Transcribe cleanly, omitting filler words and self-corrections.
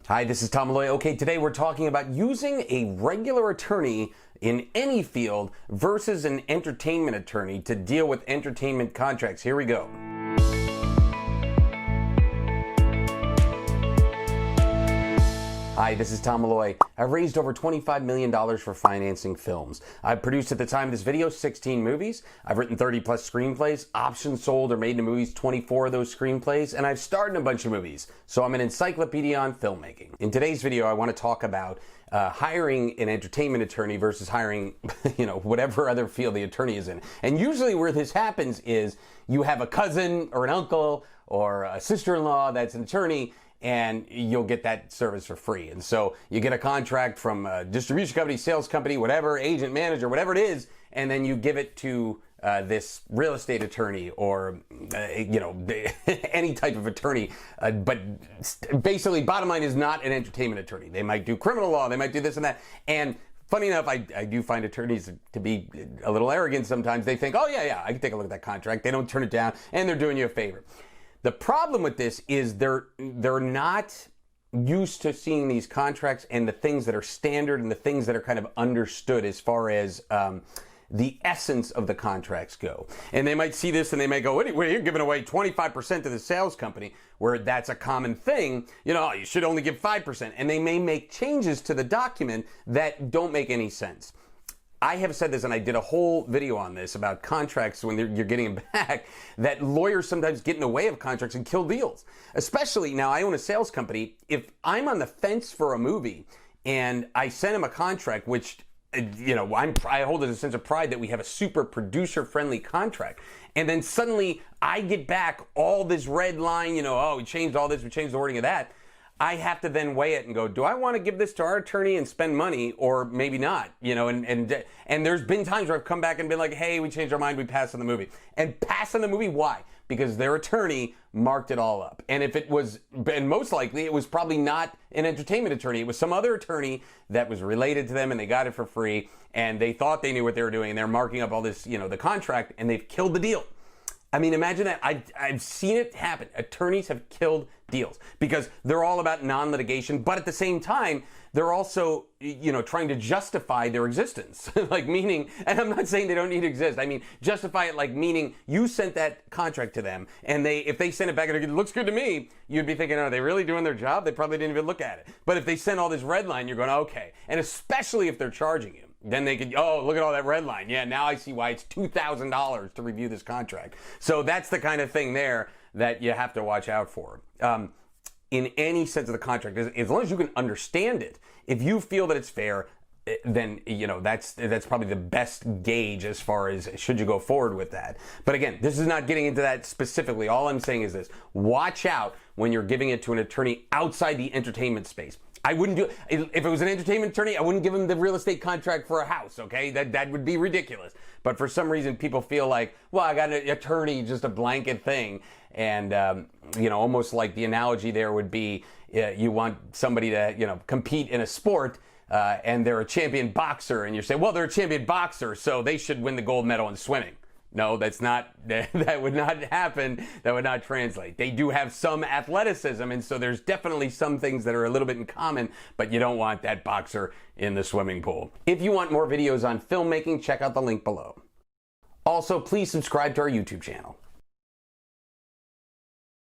Hi, this is Tom Malloy. Okay, today we're talking about using a regular attorney in any field versus an entertainment attorney to deal with entertainment contracts. Here we go. Hi, this is Tom Malloy. I've raised over $25 million for financing films. I've produced, at the time of this video, 16 movies. I've written 30 plus screenplays, options sold or made into movies, 24 of those screenplays, and I've starred in a bunch of movies. So I'm an encyclopedia on filmmaking. In today's video, I want to talk about hiring an entertainment attorney versus hiring, whatever other field the attorney is in. And usually where this happens is you have a cousin or an uncle or a sister-in-law that's an attorney, and you'll get that service for free. And so you get a contract from a distribution company, sales company, whatever, agent, manager, whatever it is, and then you give it to this real estate attorney or, any type of attorney. But basically, bottom line is not an entertainment attorney. They might do criminal law, they might do this and that. And funny enough, I do find attorneys to be a little arrogant sometimes. They think, oh yeah, I can take a look at that contract. They don't turn it down, and they're doing you a favor. The problem with this is they're not used to seeing these contracts and the things that are standard and the things that are kind of understood as far as the essence of the contracts go. And they might see this and they might go, wait, you're giving away 25% to the sales company, where that's a common thing. You should only give 5%. And they may make changes to the document that don't make any sense. I have said this, and I did a whole video on this about contracts when you're getting them back, that lawyers sometimes get in the way of contracts and kill deals. Especially, now I own a sales company. If I'm on the fence for a movie and I send him a contract, which, I hold it as a sense of pride that we have a super producer-friendly contract, and then suddenly I get back all this red line, we changed all this, we changed the wording of that. I have to then weigh it and go, do I want to give this to our attorney and spend money, or maybe not? And there's been times where I've come back and been like, hey, we changed our mind, we passed on the movie. And pass on the movie, why? Because their attorney marked it all up. And if it was, and most likely it was probably not an entertainment attorney, it was some other attorney that was related to them and they got it for free and they thought they knew what they were doing and they're marking up all this, the contract, and they've killed the deal. I mean, imagine that. I've seen it happen. Attorneys have killed deals because they're all about non-litigation, but at the same time, they're also, trying to justify their existence. Like meaning, and I'm not saying they don't need to exist. I mean, justify it like meaning you sent that contract to them, and if they sent it back and it looks good to me, you'd be thinking, are they really doing their job? They probably didn't even look at it. But if they sent all this red line, you're going, okay. And especially if they're charging you. Then they could, look at all that red line. Yeah, now I see why it's $2,000 to review this contract. So that's the kind of thing there that you have to watch out for. In any sense of the contract, as long as you can understand it, if you feel that it's fair, then that's probably the best gauge as far as should you go forward with that. But again, this is not getting into that specifically. All I'm saying is this: watch out when you're giving it to an attorney outside the entertainment space. I wouldn't do it. If it was an entertainment attorney, I wouldn't give him the real estate contract for a house, okay? That would be ridiculous. But for some reason, people feel like, well, I got an attorney, just a blanket thing. And, almost like the analogy there would be, you want somebody to, compete in a sport, and they're a champion boxer, and you're saying, well, they're a champion boxer, so they should win the gold medal in swimming. No, that would not happen. That would not translate. They do have some athleticism, and so there's definitely some things that are a little bit in common, but you don't want that boxer in the swimming pool. If you want more videos on filmmaking, check out the link below. Also, please subscribe to our YouTube channel.